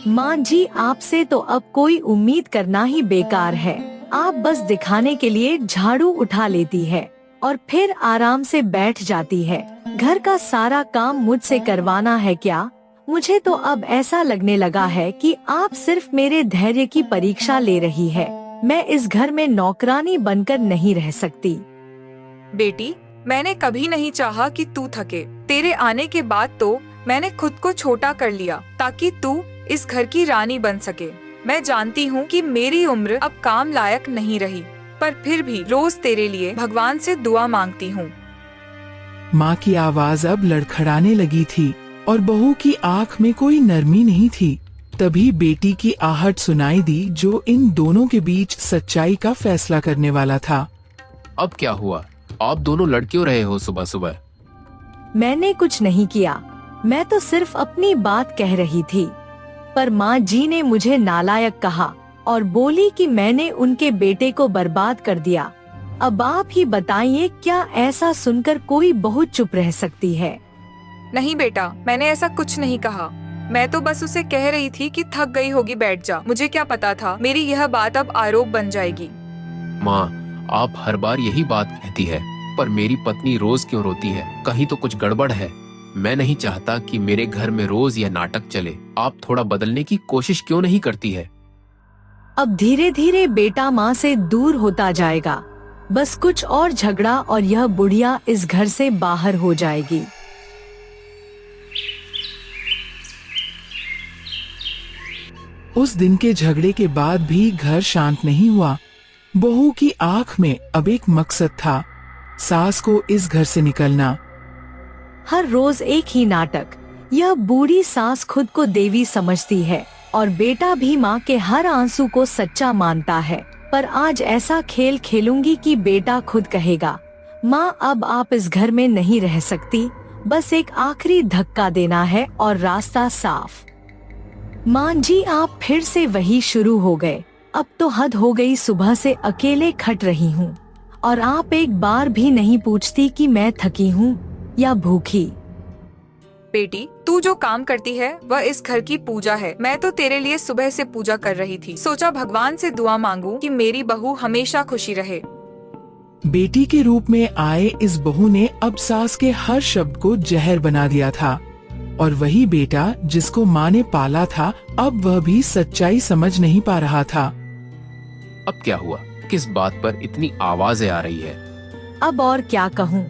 माँ जी, आपसे तो अब कोई उम्मीद करना ही बेकार है। आप बस दिखाने के लिए झाड़ू उठा लेती है और फिर आराम से बैठ जाती है। घर का सारा काम मुझसे करवाना है क्या? मुझे तो अब ऐसा लगने लगा है कि आप सिर्फ मेरे धैर्य की परीक्षा ले रही है। मैं इस घर में नौकरानी बनकर नहीं रह सकती। बेटी, मैंने कभी नहीं चाहा कि तू थके। तेरे आने के बाद तो मैंने खुद को छोटा कर लिया ताकि तू इस घर की रानी बन सके। मैं जानती हूँ कि मेरी उम्र अब काम लायक नहीं रही, पर फिर भी रोज तेरे लिए भगवान से दुआ मांगती हूँ। माँ की आवाज अब लड़खड़ाने लगी थी और बहू की आंख में कोई नरमी नहीं थी। तभी बेटी की आहट सुनाई दी, जो इन दोनों के बीच सच्चाई का फैसला करने वाला था। अब क्या हुआ? आप दोनों लड़ क्यों रहे हो सुबह सुबह? मैंने कुछ नहीं किया, मैं तो सिर्फ अपनी बात कह रही थी। पर माँ जी ने मुझे नालायक कहा और बोली कि मैंने उनके बेटे को बर्बाद कर दिया। अब आप ही बताइए, क्या ऐसा सुनकर कोई बहू चुप रह सकती है? नहीं बेटा, मैंने ऐसा कुछ नहीं कहा। मैं तो बस उसे कह रही थी कि थक गई होगी, बैठ जा। मुझे क्या पता था मेरी यह बात अब आरोप बन जाएगी। माँ, आप हर बार यही बात कहती है, पर मेरी पत्नी रोज क्यों रोती है? कहीं तो कुछ गड़बड़ है। मैं नहीं चाहता कि मेरे घर में रोज यह नाटक चले। आप थोड़ा बदलने की कोशिश क्यों नहीं करती है? अब धीरे धीरे बेटा माँ से दूर होता जाएगा। बस कुछ और झगड़ा और यह बुढ़िया इस घर से बाहर हो जाएगी। उस दिन के झगड़े के बाद भी घर शांत नहीं हुआ। बहू की आंख में अब एक मकसद था, सास को इस घर से निकलना। हर रोज एक ही नाटक। यह बूढ़ी सास खुद को देवी समझती है और बेटा भी माँ के हर आंसू को सच्चा मानता है। पर आज ऐसा खेल खेलूंगी कि बेटा खुद कहेगा, माँ अब आप इस घर में नहीं रह सकती। बस एक आखिरी धक्का देना है और रास्ता साफ। माँ जी, आप फिर से वही शुरू हो गए। अब तो हद हो गई, सुबह से अकेले खट रही हूँ और आप एक बार भी नहीं पूछती कि मैं थकी हूँ या भूखी। बेटी, तू जो काम करती है वह इस घर की पूजा है। मैं तो तेरे लिए सुबह से पूजा कर रही थी। सोचा भगवान से दुआ मांगू कि मेरी बहू हमेशा खुशी रहे। बेटी के रूप में आए इस बहू ने अब सास के हर शब्द को जहर बना दिया था। और वही बेटा जिसको माँ ने पाला था, अब वह भी सच्चाई समझ नहीं पा रहा था। अब क्या हुआ? किस बात पर इतनी आवाजें आ रही है? अब और क्या कहूँ?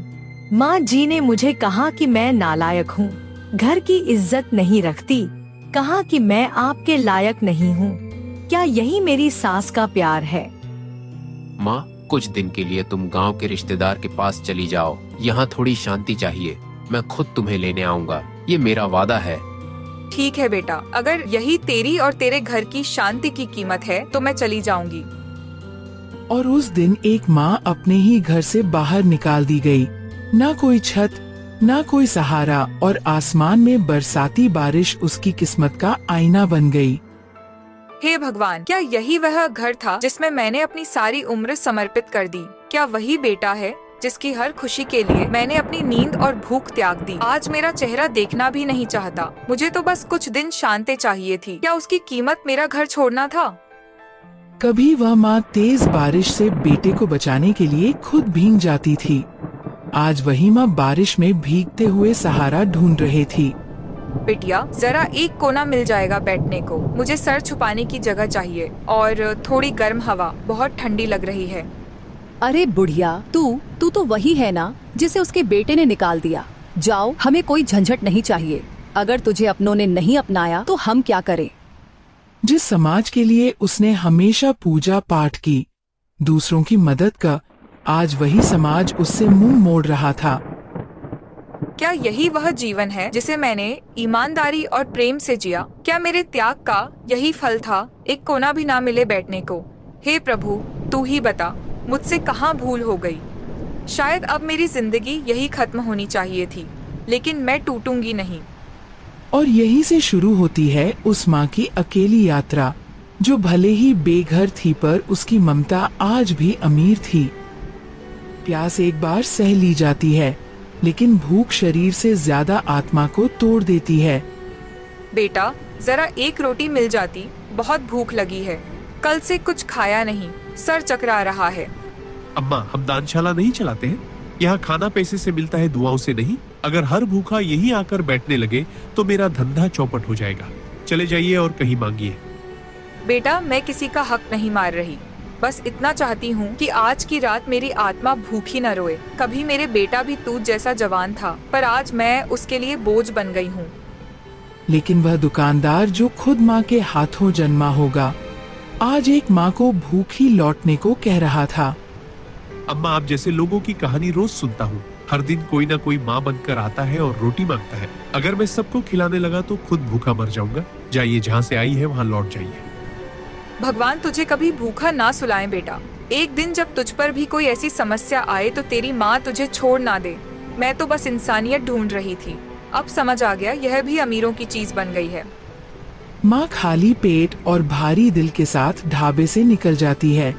माँ जी ने मुझे कहा कि मैं नालायक हूँ, घर की इज्जत नहीं रखती, कहा कि मैं आपके लायक नहीं हूँ। क्या यही मेरी सास का प्यार है? माँ, कुछ दिन के लिए तुम गांव के रिश्तेदार के पास चली जाओ। यहाँ थोड़ी शांति चाहिए। मैं खुद तुम्हें लेने आऊँगा, ये मेरा वादा है। ठीक है बेटा, अगर यही तेरी और तेरे घर की शांति की कीमत है तो मैं चली जाऊंगी। और उस दिन एक माँ अपने ही घर से बाहर निकाल दी गई। ना कोई छत, ना कोई सहारा, और आसमान में बरसाती बारिश उसकी किस्मत का आईना बन गई। हे भगवान, क्या यही वह घर था जिसमें मैंने अपनी सारी उम्र समर्पित कर दी? क्या वही बेटा है जिसकी हर खुशी के लिए मैंने अपनी नींद और भूख त्याग दी? आज मेरा चेहरा देखना भी नहीं चाहता। मुझे तो बस कुछ दिन शांति चाहिए थी। क्या उसकी कीमत मेरा घर छोड़ना था? कभी वह माँ तेज बारिश से बेटे को बचाने के लिए खुद भीग जाती थी। आज वही माँ बारिश में भीगते हुए सहारा ढूंढ रही थी। बिटिया, जरा एक कोना मिल जाएगा बैठने को। मुझे सर छुपाने की जगह चाहिए और थोड़ी गर्म हवा। बहुत ठंडी लग रही है। अरे बुढ़िया, तू तो वही है ना जिसे उसके बेटे ने निकाल दिया। जाओ, हमें कोई झंझट नहीं चाहिए। अगर तुझे अपनों ने नहीं अपनाया तो हम क्या करें? जिस समाज के लिए उसने हमेशा पूजा पाठ की, दूसरों की मदद का, आज वही समाज उससे मुंह मोड़ रहा था। क्या यही वह जीवन है जिसे मैंने ईमानदारी और प्रेम से जिया? क्या मेरे त्याग का यही फल था? एक कोना भी ना मिले बैठने को। हे प्रभु, तू ही बता, मुझसे कहाँ भूल हो गई? शायद अब मेरी जिंदगी यही खत्म होनी चाहिए थी, लेकिन मैं टूटूंगी नहीं। और यहीं से शुरू होती है उस माँ की अकेली यात्रा, जो भले ही बेघर थी पर उसकी ममता आज भी अमीर थी। प्यास एक बार सह ली जाती है, लेकिन भूख शरीर से ज्यादा आत्मा को तोड़ देती है। बेटा, जरा एक रोटी मिल जाती, बहुत भूख लगी है, कल से कुछ खाया नहीं, सर चकरा रहा है। अम्मा, हम दानशाला नहीं चलाते हैं। यहाँ खाना पैसे से मिलता है, दुआओं से नहीं। अगर हर भूखा यहीं आकर बैठने लगे तो मेरा धंधा चौपट हो जाएगा। चले जाइए और कहीं मांगिए। बेटा, मैं किसी का हक नहीं मार रही, बस इतना चाहती हूँ कि आज की रात मेरी आत्मा भूखी न रोए। कभी मेरे बेटा भी तू जैसा जवान था, पर आज मैं उसके लिए बोझ बन गई हूँ। लेकिन वह दुकानदार जो खुद माँ के हाथों जन्मा होगा, आज एक माँ को भूखी लौटने को कह रहा था। अम्मा, आप जैसे लोगों की कहानी रोज सुनता हूँ। हर दिन कोई ना कोई माँ बनकर आता है और रोटी मांगता है। अगर मैं सबको खिलाने लगा तो खुद भूखा मर जाऊंगा। जाइए, जहाँ से आई है वहाँ लौट जाइए। भगवान तुझे कभी भूखा ना सुलाए बेटा। एक दिन जब तुझ पर भी कोई ऐसी समस्या आए तो तेरी माँ तुझे छोड़ ना दे। मैं तो बस इंसानियत ढूंढ रही थी, अब समझ आ गया यह भी अमीरों की चीज बन गई है। माँ खाली पेट और भारी दिल के साथ ढाबे से निकल जाती है।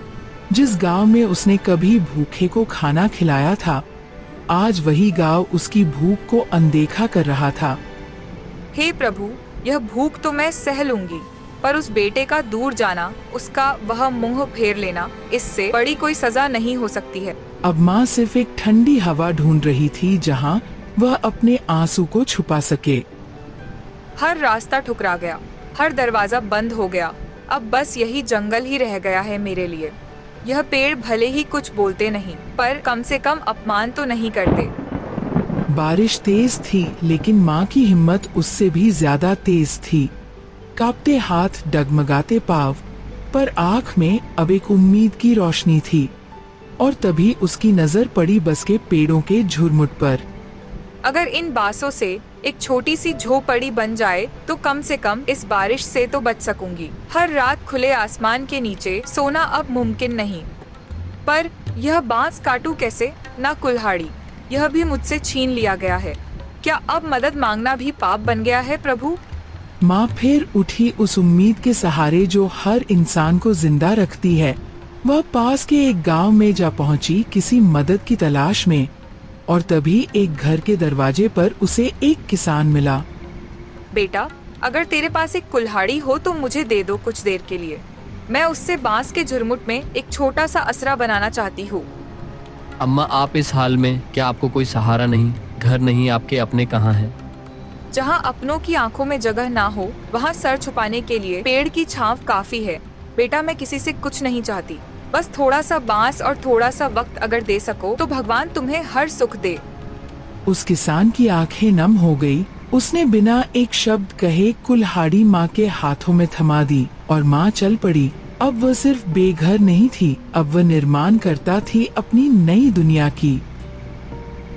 जिस गांव में उसने कभी भूखे को खाना खिलाया था, आज वही गांव उसकी भूख को अनदेखा कर रहा था। हे प्रभु, यह भूख तो मैं सह लूंगी, पर उस बेटे का दूर जाना, उसका वह मुंह फेर लेना, इससे बड़ी कोई सजा नहीं हो सकती है। अब माँ सिर्फ एक ठंडी हवा ढूंढ रही थी जहाँ वह अपने आंसू को छुपा सके। हर रास्ता ठुकरा गया, हर दरवाजा बंद हो गया। अब बस यही जंगल ही रह गया है मेरे लिए। यह पेड़ भले ही कुछ बोलते नहीं, पर कम से कम अपमान तो नहीं करते। बारिश तेज थी, लेकिन माँ की हिम्मत उससे भी ज्यादा तेज थी। कांपते हाथ, डगमगाते पाँव, पर आँख में अब एक उम्मीद की रोशनी थी। और तभी उसकी नजर पड़ी बस के पेड़ों के झुरमुट पर। अगर इन बांसों से एक छोटी सी झोपड़ी बन जाए तो कम से कम इस बारिश से तो बच सकूंगी। हर रात खुले आसमान के नीचे सोना अब मुमकिन नहीं। पर यह बांस काटूं कैसे? ना कुल्हाड़ी, यह भी मुझसे छीन लिया गया है। क्या अब मदद मांगना भी पाप बन गया है प्रभु? माँ फिर उठी उस उम्मीद के सहारे जो हर इंसान को जिंदा रखती है। वह पास के एक गांव में जा पहुंची किसी मदद की तलाश में, और तभी एक घर के दरवाजे पर उसे एक किसान मिला। बेटा, अगर तेरे पास एक कुल्हाड़ी हो तो मुझे दे दो कुछ देर के लिए। मैं उससे बांस के झुरमुट में एक छोटा सा असरा बनाना चाहती हूँ। अम्मा, आप इस हाल में, क्या आपको कोई सहारा नहीं, घर नहीं, आपके अपने कहाँ हैं? जहाँ अपनों की आंखों में जगह ना हो, वहाँ सर छुपाने के लिए पेड़ की छांव काफी है। बेटा, मैं किसी से कुछ नहीं चाहती, बस थोड़ा सा बांस और थोड़ा सा वक्त अगर दे सको तो भगवान तुम्हें हर सुख दे। उस किसान की आंखें नम हो गई। उसने बिना एक शब्द कहे कुल्हाड़ी माँ के हाथों में थमा दी और माँ चल पड़ी। अब वह सिर्फ बेघर नहीं थी, अब वह निर्माण करता थी अपनी नई दुनिया की।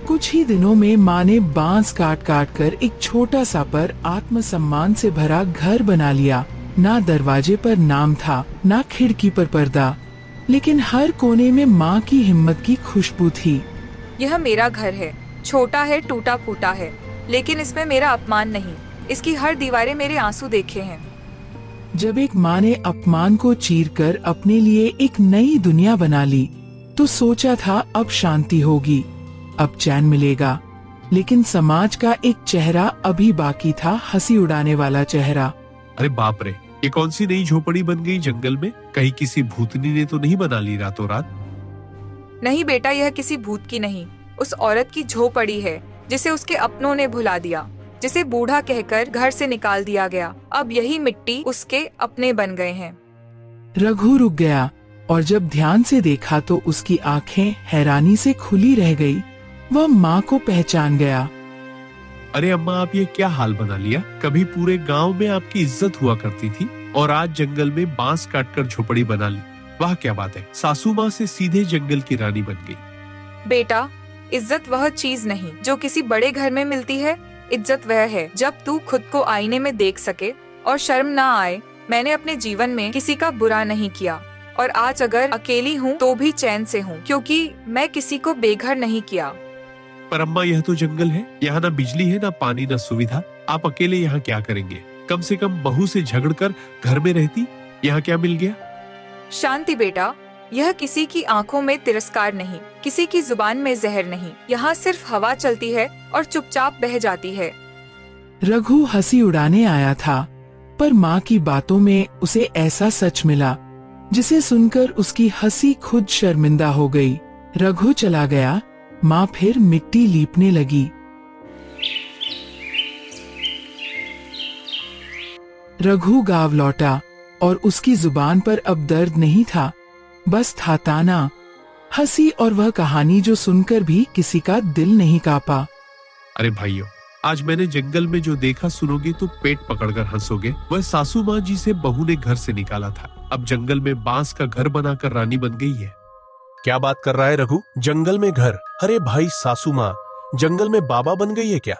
कुछ ही दिनों में माँ ने बांस काट काट कर एक छोटा सा पर आत्मसम्मान से भरा घर बना लिया। ना दरवाजे पर नाम था, ना खिड़की पर पर्दा, लेकिन हर कोने में माँ की हिम्मत की खुशबू थी। यह मेरा घर है, छोटा है, टूटा फूटा है, लेकिन इसमें मेरा अपमान नहीं। इसकी हर दीवारें मेरे आंसू देखे हैं। जब एक माँ ने अपमान को चीरकर अपने लिए एक नई दुनिया बना ली, तो सोचा था अब शांति होगी, अब चैन मिलेगा। लेकिन समाज का एक चेहरा अभी बाकी था, हंसी उड़ाने वाला चेहरा। अरे बाप रे, ये कौन सी नई झोपड़ी बन गई जंगल में? कहीं किसी भूतनी ने तो नहीं बना ली रातों रात? नहीं बेटा, यह किसी भूत की नहीं, उस औरत की झोपड़ी है जिसे उसके अपनों ने भुला दिया, जिसे बूढ़ा कहकर घर से निकाल दिया गया। अब यही मिट्टी उसके अपने बन गए हैं। रघु रुक गया और जब ध्यान से देखा तो उसकी आंखें हैरानी से खुली रह गई। वह माँ को पहचान गया। अरे अम्मा, आप ये क्या हाल बना लिया? कभी पूरे गांव में आपकी इज्जत हुआ करती थी और आज जंगल में बांस काटकर झोपड़ी बना ली। वाह क्या बात है, सासू माँ से सीधे जंगल की रानी बन गई। बेटा, इज्जत वह चीज नहीं जो किसी बड़े घर में मिलती है। इज्जत वह है जब तू खुद को आईने में देख सके और शर्म ना आए। मैंने अपने जीवन में किसी का बुरा नहीं किया, और आज अगर अकेली हूँ तो भी चैन से हूँ, क्योंकि मैं किसी को बेघर नहीं किया। पर अम्मा, यह तो जंगल है, यहाँ ना बिजली है, ना पानी, ना सुविधा। आप अकेले यहाँ क्या करेंगे? कम से कम बहू से झगड़कर घर में रहती। यहाँ क्या मिल गया? शांति बेटा, यह किसी की आंखों में तिरस्कार नहीं, किसी की जुबान में जहर नहीं। यहाँ सिर्फ हवा चलती है और चुपचाप बह जाती है। रघु हंसी उड़ाने आया था, पर माँ की बातों में उसे ऐसा सच मिला जिसे सुनकर उसकी हंसी खुद शर्मिंदा हो गई। रघु चला गया। माँ फिर मिट्टी लीपने लगी। रघु गाँव लौटा और उसकी जुबान पर अब दर्द नहीं था, बस था ताना, हंसी और वह कहानी जो सुनकर भी किसी का दिल नहीं कांपा। अरे भाइयों, आज मैंने जंगल में जो देखा सुनोगे तो पेट पकड़कर हंसोगे। वह सासू माँ जी से बहू ने घर से निकाला था, अब जंगल में बांस का घर बनाकर रानी बन गई है। क्या बात कर रहा है रघु? जंगल में घर? अरे भाई, सासू माँ जंगल में बाबा बन गई है क्या?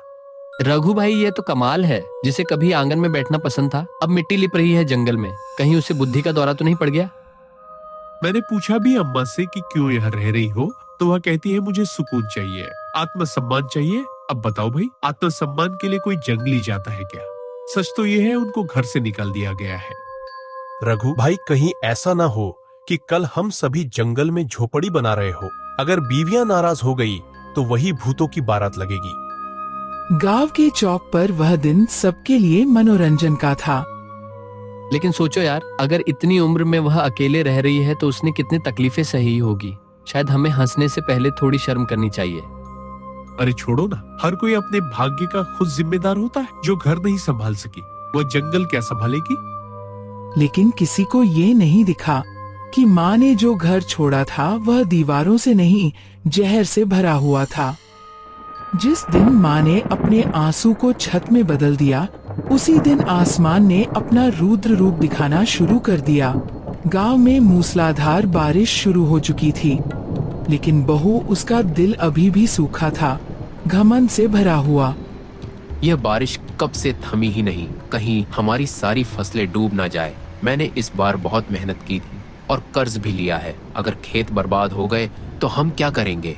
रघु भाई, ये तो कमाल है। जिसे कभी आंगन में बैठना पसंद था, अब मिट्टी लिप रही है जंगल में। कहीं उसे बुद्धि का दौरा तो नहीं पड़ गया? मैंने पूछा भी अम्मा से कि क्यों यहाँ रह रही हो, तो वह कहती है मुझे सुकून चाहिए, आत्मसम्मान चाहिए। अब बताओ भाई, आत्मसम्मान के लिए कोई जंगली जाता है क्या? सच तो ये है, उनको घर से निकाल दिया गया है। रघु भाई, कहीं ऐसा ना हो कि कल हम सभी जंगल में झोपड़ी बना रहे हो। अगर बीवियां नाराज हो गई तो वही भूतों की बारात लगेगी। गांव के चौक पर वह दिन सबके लिए मनोरंजन का था। लेकिन सोचो यार, अगर इतनी उम्र में वह अकेले रह रही है तो उसने कितनी तकलीफें सही होगी। शायद हमें हंसने से पहले थोड़ी शर्म करनी चाहिए। अरे छोड़ो ना, हर कोई अपने भाग्य का खुद जिम्मेदार होता है। जो घर नहीं संभाल सकी वह जंगल क्या संभालेगी? लेकिन किसी को ये नहीं दिखा कि माँ ने जो घर छोड़ा था वह दीवारों से नहीं, जहर से भरा हुआ था। जिस दिन माँ ने अपने आंसू को छत में बदल दिया, उसी दिन आसमान ने अपना रुद्र रूप दिखाना शुरू कर दिया। गांव में मूसलाधार बारिश शुरू हो चुकी थी, लेकिन बहू, उसका दिल अभी भी सूखा था, घमंड से भरा हुआ। यह बारिश कब से थमी ही नहीं, कहीं हमारी सारी फसलें डूब ना जाए। मैंने इस बार बहुत मेहनत की थी और कर्ज भी लिया है। अगर खेत बर्बाद हो गए तो हम क्या करेंगे?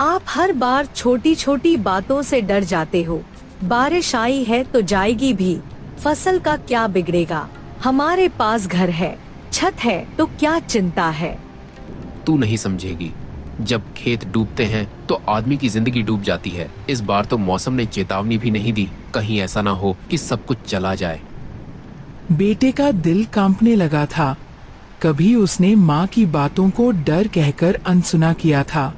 आप हर बार छोटी छोटी बातों से डर जाते हो। बारिश आई है तो जाएगी भी, फसल का क्या बिगड़ेगा? हमारे पास घर है, छत है, तो क्या चिंता है? तू नहीं समझेगी। जब खेत डूबते हैं तो आदमी की जिंदगी डूब जाती है। इस बार तो मौसम ने चेतावनी भी नहीं दी, कहीं ऐसा ना हो कि सब कुछ चला जाए। बेटे का दिल कांपने लगा था। कभी उसने माँ की बातों को डर कहकर अनसुना किया था।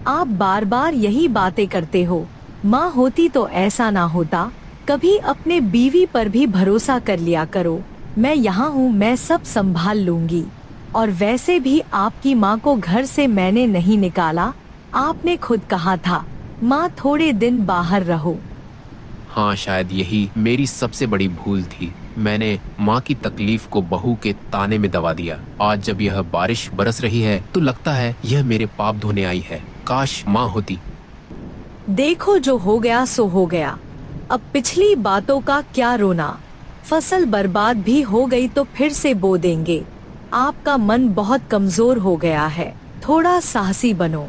आप बार बार यही बातें करते हो। माँ होती तो ऐसा ना होता। कभी अपने बीवी पर भी भरोसा कर लिया करो। मैं यहाँ हूँ, मैं सब संभाल लूंगी। और वैसे भी आपकी माँ को घर से मैंने नहीं निकाला। आपने खुद कहा था, माँ थोड़े दिन बाहर रहो। हाँ, शायद यही मेरी सबसे बड़ी भूल थी। मैंने माँ की तकलीफ को बहू के ताने में दबा दिया। आज जब यह बारिश बरस रही है तो लगता है यह मेरे पाप धोने आई है। काश माँ होती। देखो, जो हो गया सो हो गया। अब पिछली बातों का क्या रोना। फसल बर्बाद भी हो गई तो फिर से बो देंगे। आपका मन बहुत कमजोर हो गया है, थोड़ा साहसी बनो।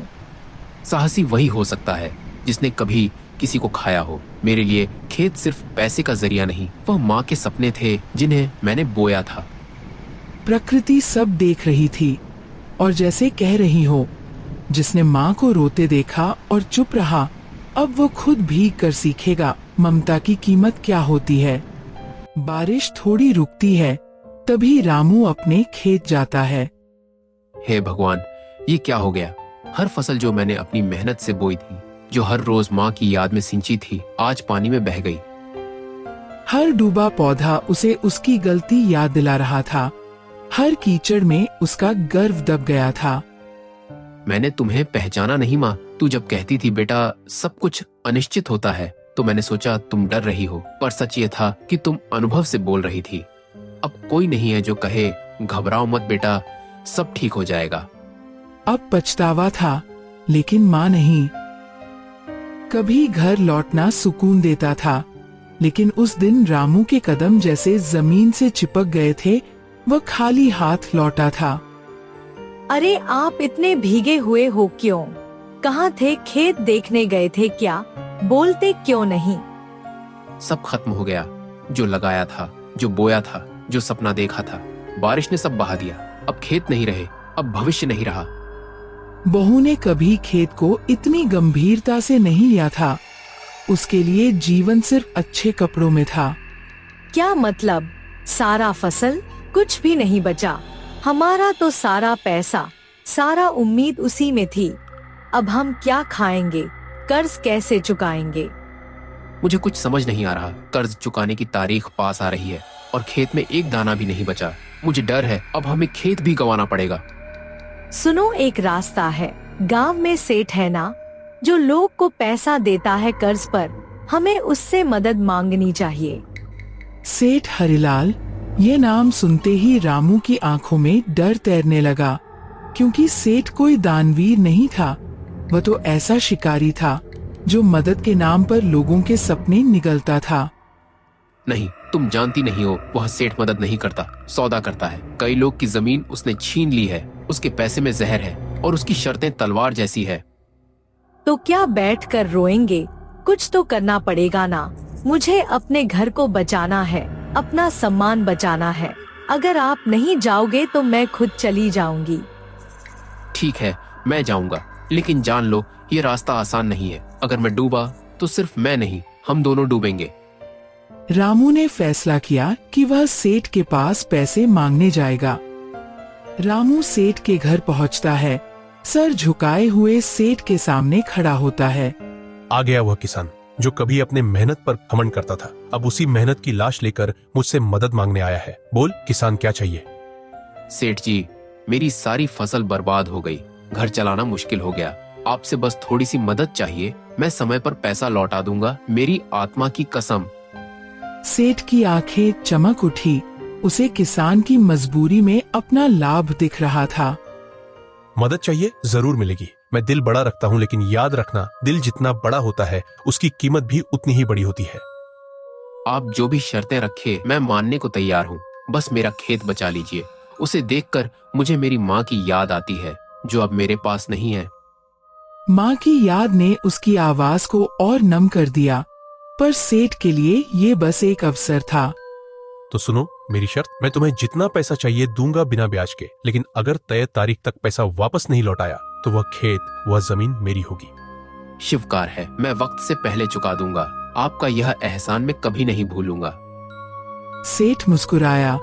साहसी वही हो सकता है जिसने कभी किसी को खाया हो। मेरे लिए खेत सिर्फ पैसे का जरिया नहीं, वह माँ के सपने थे जिन्हें मैंने बोया था। प्रकृति सब देख रही थी और जैसे कह रही हो, जिसने माँ को रोते देखा और चुप रहा, अब वो खुद भी कर सीखेगा ममता की कीमत क्या होती है। बारिश थोड़ी रुकती है, तभी रामू अपने खेत जाता है। हे भगवान, ये क्या हो गया? हर फसल जो मैंने अपनी मेहनत से बोई थी, जो हर रोज माँ की याद में सिंची थी, आज पानी में बह गई। हर डूबा पौधा उसे उसकी गलती याद दिला रहा था। हर कीचड़ में उसका गर्व दब गया था। मैंने तुम्हें पहचाना नहीं माँ। तू जब कहती थी बेटा सब कुछ अनिश्चित होता है, तो मैंने सोचा तुम डर रही हो, पर सच ये था कि तुम अनुभव से बोल रही थी। अब कोई नहीं है जो कहे घबराओ मत बेटा, सब ठीक हो जाएगा। अब पछतावा था, लेकिन माँ नहीं। कभी घर लौटना सुकून देता था, लेकिन उस दिन रामू के कदम जैसे जमीन से चिपक गए थे। वह खाली हाथ लौटा था। अरे आप इतने भीगे हुए हो क्यों? कहाँ थे? खेत देखने गए थे क्या? बोलते क्यों नहीं? सब खत्म हो गया। जो लगाया था, जो बोया था, जो सपना देखा था, बारिश ने सब बहा दिया। अब खेत नहीं रहे, अब भविष्य नहीं रहा। बहू ने कभी खेत को इतनी गंभीरता से नहीं लिया था। उसके लिए जीवन सिर्फ अच्छे कपड़ों में था। क्या मतलब? सारा फसल? कुछ भी नहीं बचा। हमारा तो सारा पैसा, सारा उम्मीद उसी में थी। अब हम क्या खाएंगे? कर्ज कैसे चुकाएंगे? मुझे कुछ समझ नहीं आ रहा। कर्ज चुकाने की तारीख पास आ रही है और खेत में एक दाना भी नहीं बचा। मुझे डर है अब हमें खेत भी गंवाना पड़ेगा। सुनो, एक रास्ता है। गांव में सेठ है ना, जो लोग को पैसा देता है कर्ज पर। हमें उससे मदद मांगनी चाहिए। सेठ हरिलाल, ये नाम सुनते ही रामू की आंखों में डर तैरने लगा, क्योंकि सेठ कोई दानवीर नहीं था। वह तो ऐसा शिकारी था जो मदद के नाम पर लोगों के सपने निगलता था। नहीं, तुम जानती नहीं हो, वह सेठ मदद नहीं करता, सौदा करता है। कई लोग की जमीन उसने छीन ली है। उसके पैसे में जहर है और उसकी शर्तें तलवार जैसी है। तो क्या बैठकर रोएंगे? कुछ तो करना पड़ेगा ना। मुझे अपने घर को बचाना है, अपना सम्मान बचाना है। अगर आप नहीं जाओगे तो मैं खुद चली जाऊंगी। ठीक है, मैं जाऊंगा, लेकिन जान लो ये रास्ता आसान नहीं है। अगर मैं डूबा तो सिर्फ मैं नहीं, हम दोनों डूबेंगे। रामू ने फैसला किया कि वह सेठ के पास पैसे मांगने जाएगा। रामू सेठ के घर पहुंचता है। सर झुकाए हुए सेठ के सामने खड़ा होता है। आ गया वह किसान जो कभी अपने मेहनत पर घमंड करता था, अब उसी मेहनत की लाश लेकर मुझसे मदद मांगने आया है। बोल किसान, क्या चाहिए? सेठ जी, मेरी सारी फसल बर्बाद हो गई, घर चलाना मुश्किल हो गया। आपसे बस थोड़ी सी मदद चाहिए। मैं समय पर पैसा लौटा दूंगा, मेरी आत्मा की कसम। सेठ की आंखें चमक उठी। उसे किसान की मजबूरी में अपना लाभ दिख रहा था। मदद चाहिए? जरूर मिलेगी। मैं दिल बड़ा रखता हूँ, लेकिन याद रखना, दिल जितना बड़ा होता है उसकी कीमत भी उतनी ही बड़ी होती है। आप जो भी शर्तें रखे मैं मानने को तैयार हूँ। बस मेरा खेत बचा लीजिए। उसे देखकर मुझे मेरी माँ की याद आती है, जो अब मेरे पास नहीं है। माँ की याद ने उसकी आवाज को और नम कर दिया, पर सेठ के लिए ये बस एक अवसर था। तो सुनो मेरी शर्त, मैं तुम्हें जितना पैसा चाहिए दूंगा बिना ब्याज के, लेकिन अगर तय तारीख तक पैसा वापस नहीं लौटाया तो वह खेत, वह जमीन मेरी होगी। शिवकार है, मैं वक्त से पहले चुका दूंगा। आपका यह एहसान मैं कभी नहीं भूलूंगा। सेठ मुस्कुराया,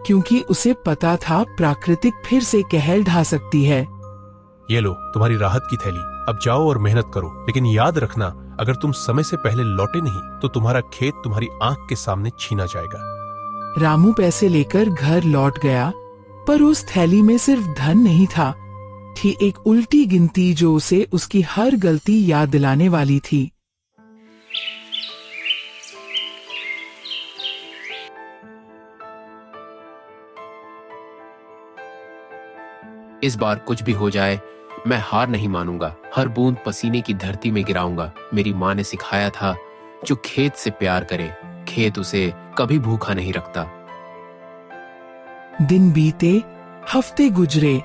क्योंकि उसे पता था प्राकृतिक फिर से कहर ढा सकती है। ये लो तुम्हारी राहत की थैली, अब जाओ और मेहनत करो, लेकिन याद रखना, अगर तुम समय से पहले लौटे नहीं तो तुम्हारा खेत तुम्हारी आंख के सामने छीना जाएगा। रामू पैसे लेकर घर लौट गया, पर उस थैली में सिर्फ धन नहीं था, थी एक उल्टी गिनती जो उसे उसकी हर गलती याद दिलाने वाली थी। इस बार कुछ भी हो जाए मैं हार नहीं मानूंगा। हर बूंद पसीने की धरती में गिराऊंगा। मेरी माँ ने सिखाया था, जो खेत से प्यार करे, खेत उसे कभी भूखा नहीं रखता। दिन बीते, हफ्ते गुजरे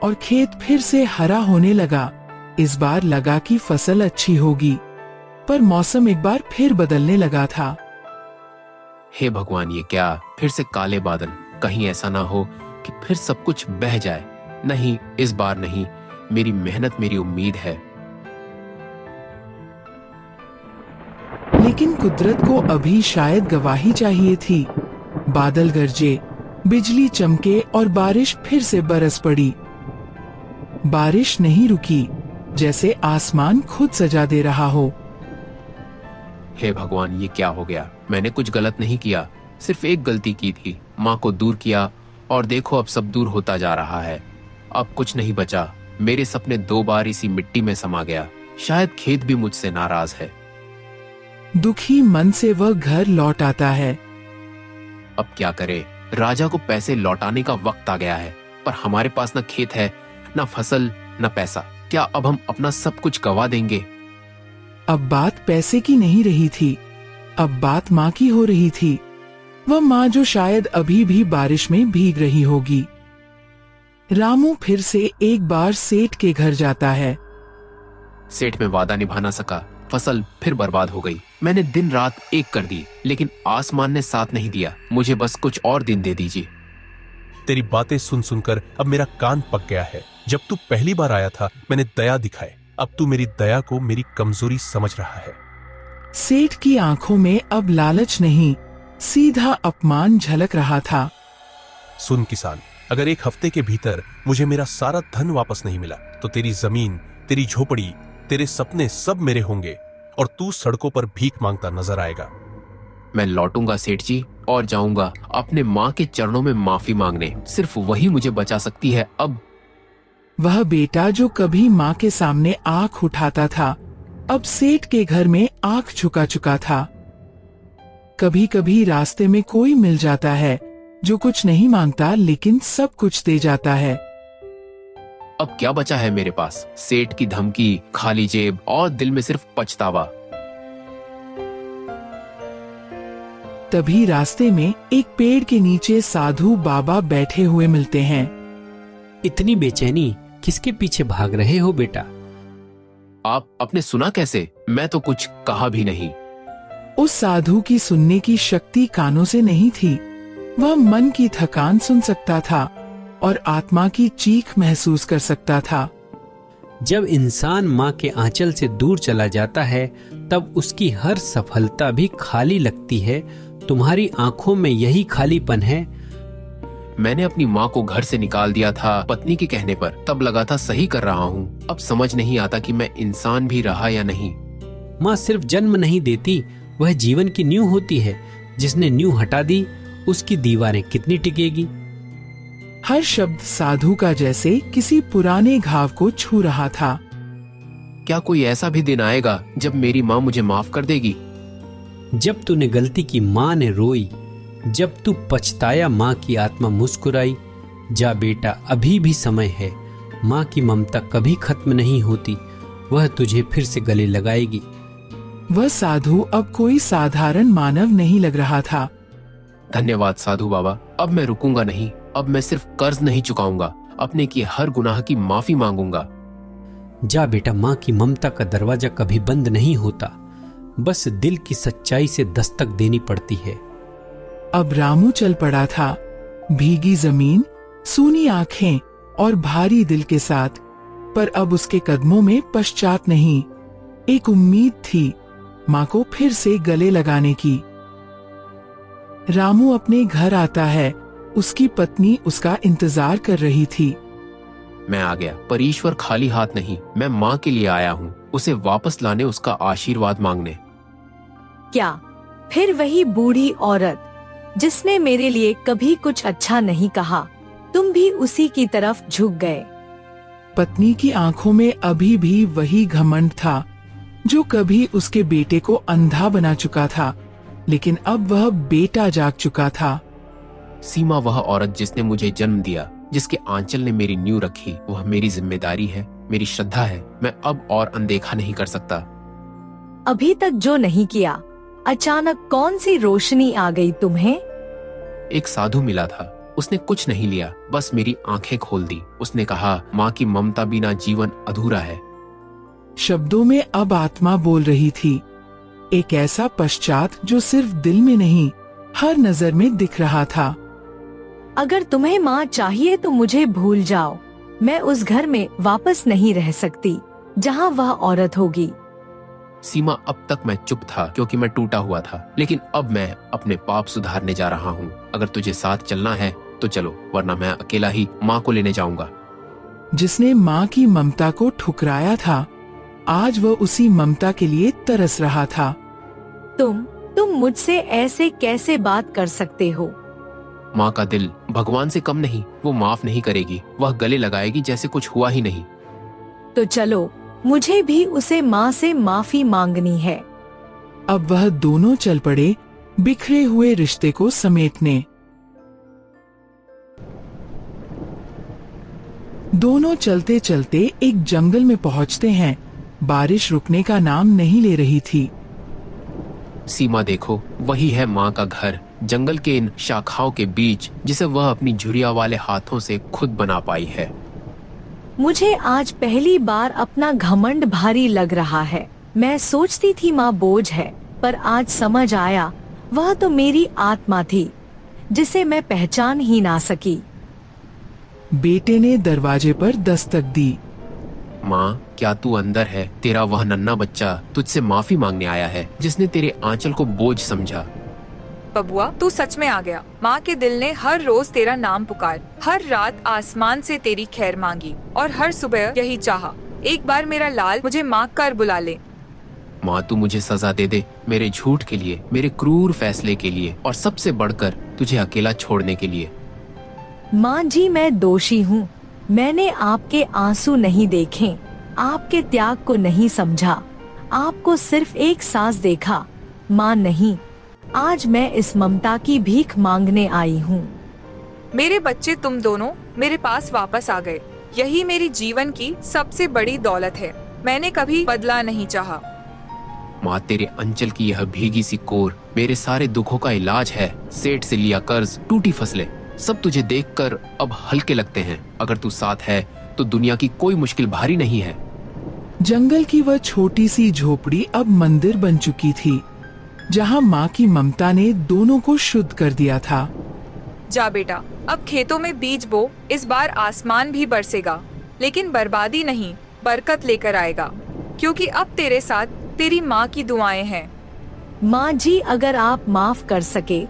और खेत फिर से हरा होने लगा। इस बार लगा कि फसल अच्छी होगी, पर मौसम एक बार फिर बदलने लगा था। हे भगवान, ये क्या? फिर से काले बादल। कहीं ऐसा ना हो कि फिर सब कुछ बह जाए। नहीं, इस बार नहीं। मेरी मेहनत मेरी उम्मीद है। लेकिन कुदरत को अभी शायद गवाही चाहिए थी। बादल गरजे, बिजली चमके और बारिश फिर से बरस पड़ी। बारिश नहीं रुकी, जैसे आसमान खुद सजा दे रहा हो। हे भगवान, ये क्या हो गया? मैंने कुछ गलत नहीं किया, सिर्फ एक गलती की थी। माँ को दूर किया और देखो अब सब दूर होता जा रहा है। अब कुछ नहीं बचा। मेरे सपने 2 बार इसी मिट्टी में समा गया। शायद खेत भी मुझसे नाराज है। दुखी मन से वह घर लौट आता है। अब क्या करे? राजा को पैसे लौटाने का वक्त आ गया है, पर हमारे पास न खेत है, न फसल, न पैसा। क्या अब हम अपना सब कुछ गवा देंगे? अब बात पैसे की नहीं रही थी, अब बात माँ की हो रही थी। वह माँ जो शायद अभी भी बारिश में भीग रही होगी। रामू फिर से एक बार सेठ के घर जाता है। सेठ, में वादा निभा ना सका। फसल फिर बर्बाद हो गई। मैंने दिन रात एक कर दी, लेकिन आसमान ने साथ नहीं दिया। मुझे बस कुछ और दिन दे दीजिए। तेरी बातें सुन सुनकर अब मेरा कान पक गया है। जब तू पहली बार आया था मैंने दया दिखाई, अब तू मेरी दया को मेरी कमजोरी समझ रहा है। सेठ की आंखों में अब लालच नहीं, सीधा अपमान झलक रहा था। सुन किसान, अगर एक हफ्ते के भीतर मुझे मेरा सारा धन वापस नहीं मिला तो तेरी जमीन, तेरी झोपड़ी, तेरे सपने सब मेरे होंगे और तू सड़कों पर भीख मांगता नजर आएगा। मैं लौटूंगा सेठ जी और जाऊंगा अपने माँ के चरणों में माफी मांगने। सिर्फ वही मुझे बचा सकती है अब। वह बेटा जो कभी माँ के सामने आंख उठाता था, अब सेठ के घर में आंख झुका चुका था। कभी कभी रास्ते में कोई मिल जाता है जो कुछ नहीं मांगता लेकिन सब कुछ दे जाता है। अब क्या बचा है मेरे पास? सेठ की धमकी, खाली जेब और दिल में सिर्फ पछतावा। तभी रास्ते में एक पेड़ के नीचे साधु बाबा बैठे हुए मिलते हैं। इतनी बेचैनी किसके पीछे भाग रहे हो बेटा? आपने सुना कैसे? मैं तो कुछ कहा भी नहीं। उस साधु की सुनने की शक्ति कानों से नहीं थी। वह मन की थकान सुन सकता था और आत्मा की चीख महसूस कर सकता था। जब इंसान माँ के आंचल से दूर चला जाता है तब उसकी हर सफलता भी खाली लगती है। तुम्हारी आंखों में यही खालीपन है। मैंने अपनी माँ को घर से निकाल दिया था पत्नी के कहने पर। तब लगा था सही कर रहा हूँ। अब समझ नहीं आता कि मैं इंसान भी रहा या नहीं। माँ सिर्फ जन्म नहीं देती, वह जीवन की नींव होती है। जिसने नींव हटा दी उसकी दीवारें कितनी टिकेगी। हर शब्द साधु का जैसे किसी पुराने घाव को छू रहा था। क्या कोई ऐसा भी दिन आएगा जब मेरी माँ मुझे माफ कर देगी? जब तूने गलती की माँ ने रोई, जब तू पछताया माँ की आत्मा मुस्कुराई। जा बेटा, अभी भी समय है। माँ की ममता कभी खत्म नहीं होती, वह तुझे फिर से गले लगाएगी। वह साधु अब कोई साधारण मानव नहीं लग रहा था। धन्यवाद साधु बाबा। अब मैं रुकूंगा नहीं। अब मैं सिर्फ कर्ज नहीं चुकाऊंगा, अपने किए हर गुनाह की माफी मांगूंगा। जा बेटा, माँ की ममता का दरवाजा कभी बंद नहीं होता, बस दिल की सच्चाई से दस्तक देनी पड़ती है। अब रामू चल पड़ा था, भीगी जमीन, सूनी आंखें और भारी दिल के साथ। पर अब उसके कदमों में पश्चात नहीं, एक उम्मीद थी, माँ को फिर से गले लगाने की। रामू अपने घर आता है। उसकी पत्नी उसका इंतजार कर रही थी। मैं आ गया, पर ईश्वर खाली हाथ नहीं। मैं माँ के लिए आया हूँ, उसे वापस लाने, उसका आशीर्वाद मांगने। क्या फिर वही बूढ़ी औरत जिसने मेरे लिए कभी कुछ अच्छा नहीं कहा? तुम भी उसी की तरफ झुक गए। पत्नी की आंखों में अभी भी वही घमंड था जो कभी उसके बेटे को अंधा बना चुका था, लेकिन अब वह बेटा जाग चुका था। सीमा वह औरत जिसने मुझे जन्म दिया, जिसके आंचल ने मेरी नींव रखी, वह मेरी जिम्मेदारी है, मेरी श्रद्धा है। मैं अब और अनदेखा नहीं कर सकता। अभी तक जो नहीं किया, अचानक कौन सी रोशनी आ गई तुम्हें? एक साधु मिला था, उसने कुछ नहीं लिया, बस मेरी आंखें खोल दी। उसने कहा, माँ की ममता बिना जीवन अधूरा है। शब्दों में अब आत्मा बोल रही थी, एक ऐसा पश्चात जो सिर्फ दिल में नहीं, हर नजर में दिख रहा था। अगर तुम्हें माँ चाहिए तो मुझे भूल जाओ। मैं उस घर में वापस नहीं रह सकती जहाँ वह औरत होगी। सीमा, अब तक मैं चुप था क्योंकि मैं टूटा हुआ था, लेकिन अब मैं अपने पाप सुधारने जा रहा हूँ। अगर तुझे साथ चलना है तो चलो, वरना मैं अकेला ही माँ को लेने जाऊंगा। जिसने माँ की ममता को ठुकराया था, आज वह उसी ममता के लिए तरस रहा था। तुम मुझसे ऐसे कैसे बात कर सकते हो? माँ का दिल भगवान से कम नहीं, वो माफ नहीं करेगी, वह गले लगाएगी जैसे कुछ हुआ ही नहीं। तो चलो, मुझे भी उसे माँ से माफी मांगनी है। अब वह दोनों चल पड़े बिखरे हुए रिश्ते को समेटने। दोनों चलते चलते एक जंगल में पहुंचते हैं। बारिश रुकने का नाम नहीं ले रही थी। सीमा देखो, वही है माँ का घर, जंगल के इन शाखाओं के बीच, जिसे वह अपनी झुरिया वाले हाथों से खुद बना पाई है। मुझे आज पहली बार अपना घमंड भारी लग रहा है। मैं सोचती थी माँ बोझ है, पर आज समझ आया वह तो मेरी आत्मा थी, जिसे मैं पहचान ही ना सकी। बेटे ने दरवाजे पर दस्तक दी। माँ, क्या तू अंदर है? तेरा वह नन्हा बच्चा तुझसे माफी मांगने आया है, जिसने तेरे आंचल को बोझ समझा। बबुआ तू सच में आ गया। माँ के दिल ने हर रोज तेरा नाम पुकार, हर रात आसमान से तेरी खैर मांगी और हर सुबह यही चाहा, एक बार मेरा लाल मुझे माँ कर बुला ले। माँ तू मुझे सजा दे दे, मेरे झूठ के लिए, मेरे क्रूर फैसले के लिए और सबसे बढ़कर तुझे अकेला छोड़ने के लिए। माँ जी मैं दोषी हूँ। मैंने आपके आंसू नहीं देखे, आपके त्याग को नहीं समझा, आपको सिर्फ एक सांस देखा, माँ नहीं। आज मैं इस ममता की भीख मांगने आई हूँ। मेरे बच्चे तुम दोनों मेरे पास वापस आ गए, यही मेरी जीवन की सबसे बड़ी दौलत है। मैंने कभी बदला नहीं चाहा। माँ तेरे अंचल की यह भीगी सी कोर मेरे सारे दुखों का इलाज है। सेठ से लिया कर्ज, टूटी फसलें, सब तुझे देखकर अब हल्के लगते हैं। अगर तू साथ है तो दुनिया की कोई मुश्किल भारी नहीं है। जंगल की वह छोटी सी झोपड़ी अब मंदिर बन चुकी थी, जहाँ माँ की ममता ने दोनों को शुद्ध कर दिया था। जा बेटा, अब खेतों में बीज बो, इस बार आसमान भी बरसेगा, लेकिन बर्बादी नहीं, बरकत लेकर आएगा, क्योंकि अब तेरे साथ तेरी माँ की दुआएं हैं। माँ जी अगर आप माफ कर सके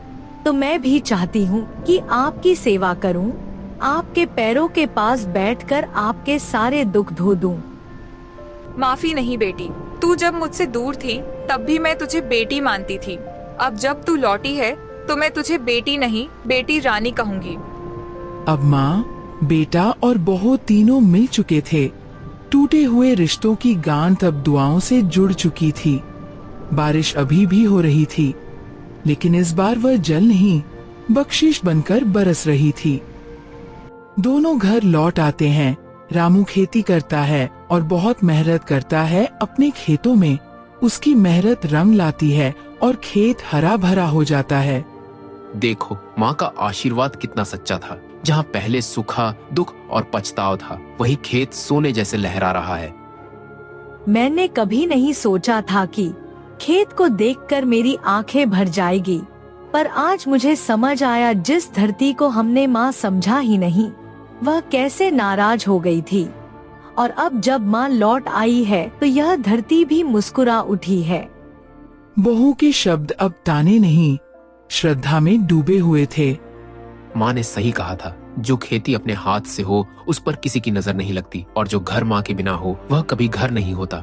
तो मैं भी चाहती हूँ कि आपकी सेवा करूँ, आपके पैरों के पास बैठकर आपके सारे दुख धो दूं। माफी नहीं बेटी, तू जब मुझसे दूर थी तब भी मैं तुझे बेटी मानती थी। अब जब तू लौटी है तो मैं तुझे बेटी नहीं, बेटी रानी कहूँगी। अब माँ, बेटा और बहू तीनों मिल चुके थे। टूटे हुए रिश्तों की गांठ अब दुआओं से जुड़ चुकी थी। बारिश अभी भी हो रही थी, लेकिन इस बार वह जल नहीं, बख्शिश बनकर बरस रही थी। दोनों घर लौट आते हैं। रामू खेती करता है और बहुत मेहनत करता है अपने खेतों में। उसकी मेहनत रंग लाती है और खेत हरा भरा हो जाता है। देखो माँ का आशीर्वाद कितना सच्चा था। जहाँ पहले सूखा, दुख और पछताव था, वही खेत सोने जैसे लहरा रहा है। मैंने कभी नहीं सोचा था कि खेत को देखकर मेरी आंखें भर जाएगी, पर आज मुझे समझ आया जिस धरती को हमने माँ समझा ही नहीं, वह कैसे नाराज हो गई थी। और अब जब माँ लौट आई है तो यह धरती भी मुस्कुरा उठी है। बहू के शब्द अब ताने नहीं, श्रद्धा में डूबे हुए थे। माँ ने सही कहा था, जो खेती अपने हाथ से हो उस पर किसी की नजर नहीं लगती, और जो घर माँ के बिना हो वह कभी घर नहीं होता।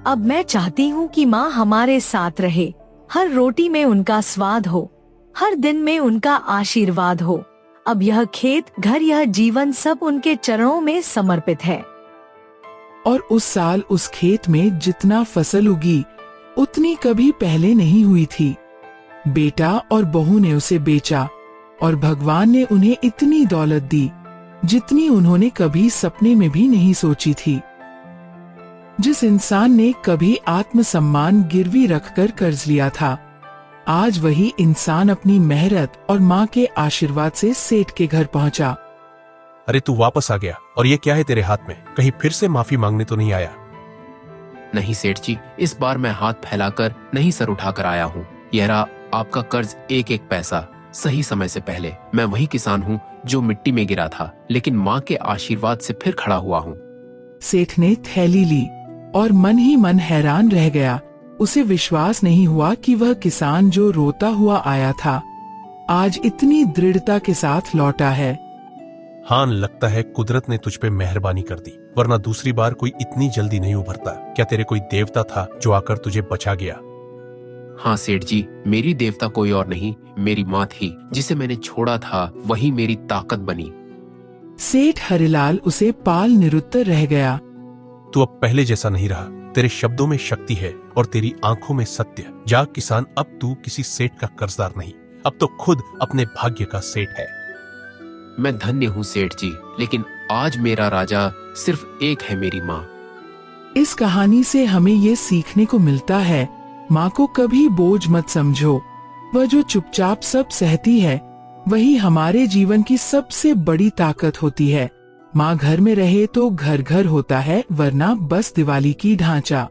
अब मैं चाहती हूँ कि माँ हमारे साथ रहे, हर रोटी में उनका स्वाद हो, हर दिन में उनका आशीर्वाद हो। अब यह खेत, घर, यह जीवन सब उनके चरणों में समर्पित है। और उस साल उस खेत में जितना फसल उगी उतनी कभी पहले नहीं हुई थी। बेटा और बहू ने उसे बेचा और भगवान ने उन्हें इतनी दौलत दी जितनी उन्होंने कभी सपने में भी नहीं सोची थी। जिस इंसान ने कभी आत्मसम्मान गिरवी रखकर कर्ज लिया था, आज वही इंसान अपनी मेहनत और माँ के आशीर्वाद से सेठ के घर पहुँचा। अरे तू वापस आ गया, और ये क्या है तेरे हाथ में? कहीं फिर से माफी मांगने तो नहीं आया? नहीं सेठ जी, इस बार मैं हाथ फैलाकर नहीं सर उठाकर आया हूँ। यह रहा आपका कर्ज, एक एक पैसा सही समय से पहले। मैं वही किसान हूँ जो मिट्टी में गिरा था, लेकिन माँ के आशीर्वाद से फिर खड़ा हुआ हूँ। सेठ ने थैली ली और मन ही मन हैरान रह गया। उसे विश्वास नहीं हुआ कि वह किसान जो रोता हुआ आया था, आज इतनी दृढ़ता के साथ लौटा है। हाँ, लगता है कुदरत ने तुझ पे मेहरबानी कर दी, वरना दूसरी बार कोई इतनी जल्दी नहीं उभरता। क्या तेरे कोई देवता था जो आकर तुझे बचा गया? हाँ सेठ जी, मेरी देवता कोई और नहीं, मेरी माँ थी। जिसे मैंने छोड़ा था वही मेरी ताकत बनी। सेठ हरिलाल उसे पाल निरुत्तर रह गया। तू अब पहले जैसा नहीं रहा। तेरे शब्दों में शक्ति है और तेरी आंखों में सत्य। जाग किसान, अब तू किसी सेठ का कर्जदार नहीं, अब तो खुद अपने भाग्य का सेठ है। मैं धन्य हूँ सेठ जी, लेकिन आज मेरा राजा सिर्फ एक है, मेरी माँ। इस कहानी से हमें ये सीखने को मिलता है, माँ को कभी बोझ मत समझो। वह जो चुपचाप सब सहती है, वही हमारे जीवन की सबसे बड़ी ताकत होती है। माँ घर में रहे तो घर घर होता है, वरना बस दिवाली की ढांचा।